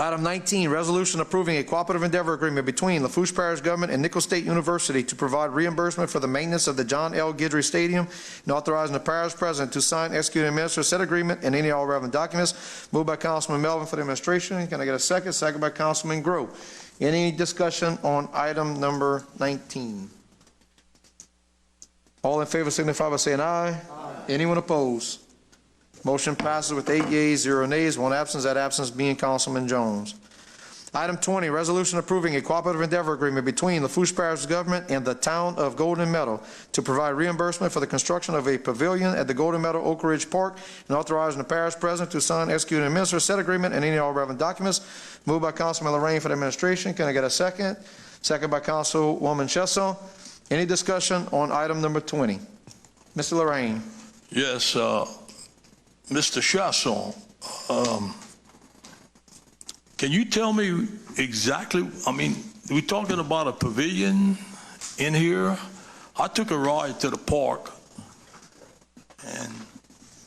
Item 19, resolution approving a cooperative endeavor agreement between Lafourche Parish Government and Nicholls State University to provide reimbursement for the maintenance of the John L. Guidry Stadium and authorizing the parish president to sign, execute, and administer said agreement and any all relevant documents. Moved by Councilman Melvin for the administration. Can I get a second? Second by Councilman Grow. Any discussion on item number 19? All in favor signify by saying aye. Aye. Anyone opposed? Motion passes with 8 yeas, 0 nays, 1 absence, that absence being Councilman Jones. Item 20, resolution approving a cooperative endeavor agreement between Lafourche Parish Government and the town of Golden Meadow to provide reimbursement for the construction of a pavilion at the Golden Meadow Oakridge Park and authorizing the parish president to sign, execute, and administer said agreement and any all relevant documents. Moved by Councilman Lorraine for the administration. Can I get a second? Second by Councilwoman Chesso. Any discussion on item number 20? Mr. Lorraine. Yes, Mr. Chasson, can you tell me exactly, I mean, we're talking about a pavilion in here. I took a ride to the park, and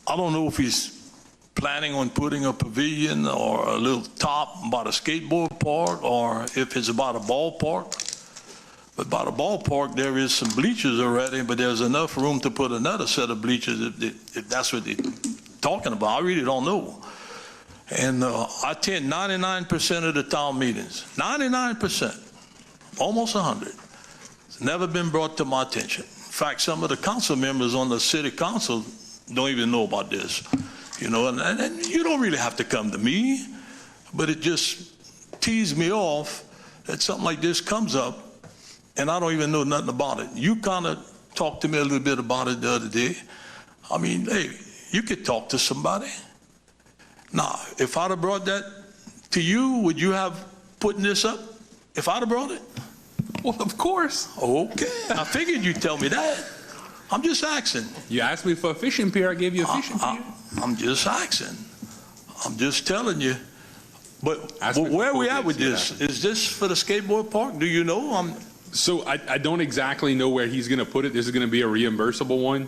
I don't know if he's planning on putting a pavilion or a little top about a skateboard park or if it's about a ballpark. But by the ballpark, there is some bleachers already, but there's enough room to put another set of bleachers if that's what they're talking about. I really don't know. And I attend 99% of the town meetings. 99%, almost 100. It's never been brought to my attention. In fact, some of the council members on the city council don't even know about this. You know, and you don't really have to come to me, but it just teased me off that something like this comes up and I don't even know nothing about it. You kind of talked to me a little bit about it the other day. I mean, hey, you could talk to somebody. Now, if I'd have brought that to you, would you have putting this up? If I'd have brought it? Well, of course. Okay, I figured you'd tell me that. I'm just asking. You asked me for a fishing pier, I gave you a fishing pier. I'm just asking. I'm just telling you. But where are we at with this? Is this for the skateboard park? Do you know? So I don't exactly know where he's going to put it. This is going to be a reimbursable one.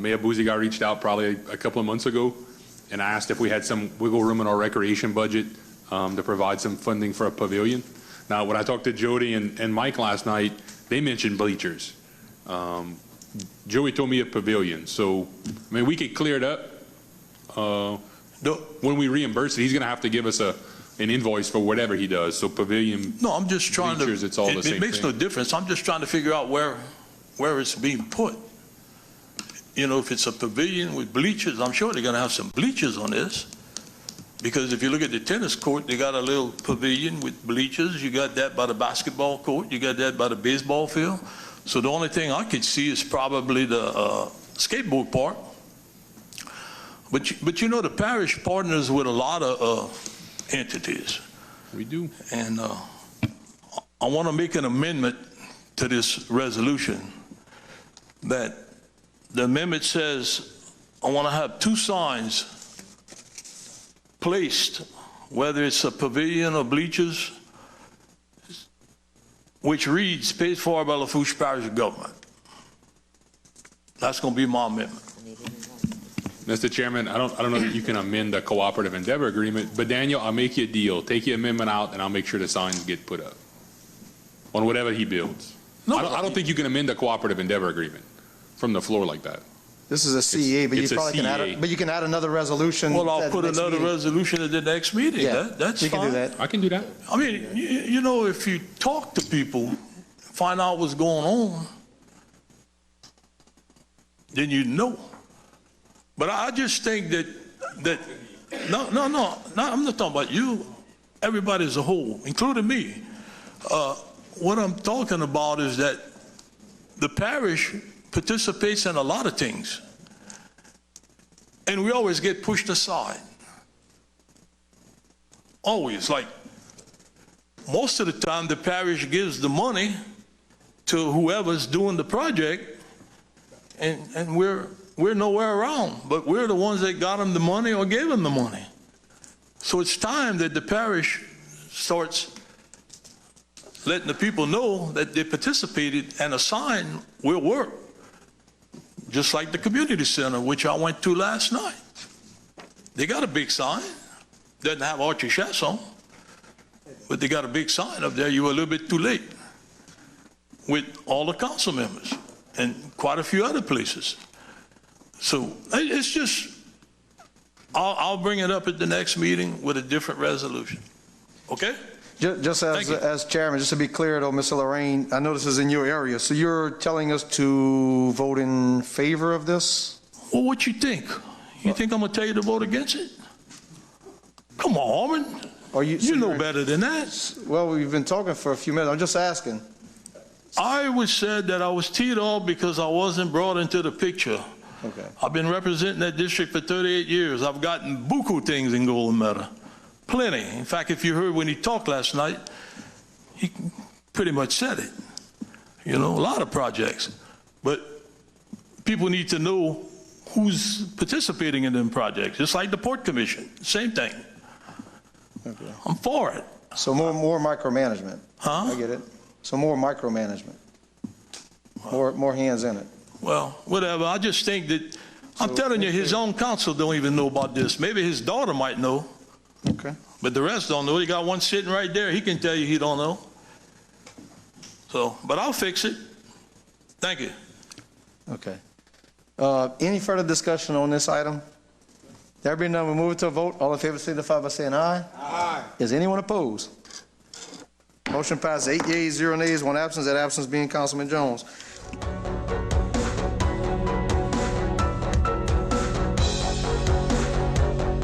Mayor Bouzigar reached out probably a couple of months ago and asked if we had some wiggle room in our recreation budget to provide some funding for a pavilion. Now, when I talked to Jody and Mike last night, they mentioned bleachers. Joey told me a pavilion. So, I mean, we could clear it up. When we reimburse it, he's going to have to give us an invoice for whatever he does. So pavilion. No, I'm just trying bleachers, to. It's all the same It makes thing. no difference. I'm just trying to figure out where it's being put. You know, if it's a pavilion with bleachers, I'm sure they're going to have some bleachers on this. Because if you look at the tennis court, they got a little pavilion with bleachers. You got that by the basketball court. You got that by the baseball field. So the only thing I could see is probably the skateboard park. But you know, the parish partners with a lot of entities. We do. And I want to make an amendment to this resolution that the amendment says I want to have 2 signs placed, whether it's a pavilion or bleachers, which reads paid for by Lafourche Parish Government. That's going to be my amendment. Mr. Chairman, I don't know that you can amend the cooperative endeavor agreement, but Daniel, I'll make you a deal. Take your amendment out, and I'll make sure the signs get put up on whatever he builds. No, I don't think you can amend the cooperative endeavor agreement from the floor like that. This is a CEA, but you probably can add. But you can add another resolution. Well, I'll put another resolution at the next meeting. Yeah, that's you fine. can do that. I can do that. I mean, you know, if you talk to people, find out what's going on, then you know. But I just think that no, I'm not talking about you. Everybody as a whole, including me. What I'm talking about is that the parish participates in a lot of things, and we always get pushed aside. Always, like most of the time, the parish gives the money to whoever's doing the project, and we're nowhere around, but we're the ones that got them the money or gave them the money. So it's time that the parish starts letting the people know that they participated, and a sign will work. Just like the community center, which I went to last night. They got a big sign. Doesn't have Archie Chasson, but they got a big sign up there, you were a little bit too late, with all the council members and quite a few other places. So it's just, I'll bring it up at the next meeting with a different resolution. Okay? Just Thank you. as chairman, just to be clear though, Mr. Lorraine, I know this is in your area, so you're telling us to vote in favor of this? Well, what you think? You think I'm gonna tell you to vote against it? Come on, man. You know better than that. Well, we've been talking for a few minutes. I'm just asking. I was said that I was teed off because I wasn't brought into the picture. Okay. I've been representing that district for 38 years. I've gotten buku things in Golden Meadow. Plenty. In fact, if you heard when he talked last night, he pretty much said it. You know, a lot of projects. But people need to know who's participating in them projects, just like the Port Commission, same thing. Okay. I'm for it. So more micromanagement. Huh? I get it. So more micromanagement. More hands in it. Well, whatever. I just think that, I'm telling you, his own council don't even know about this. Maybe his daughter might know, Okay. but the rest don't know. He got one sitting right there. He can tell you he don't know. So, but I'll fix it. Thank you. Okay. Any further discussion on this item? There being none, we move it to a vote. All in favor signify by saying aye. Aye. Is anyone opposed? Motion passes 8 yeas, 0 nays, 1 absence. That absence being Councilman Jones.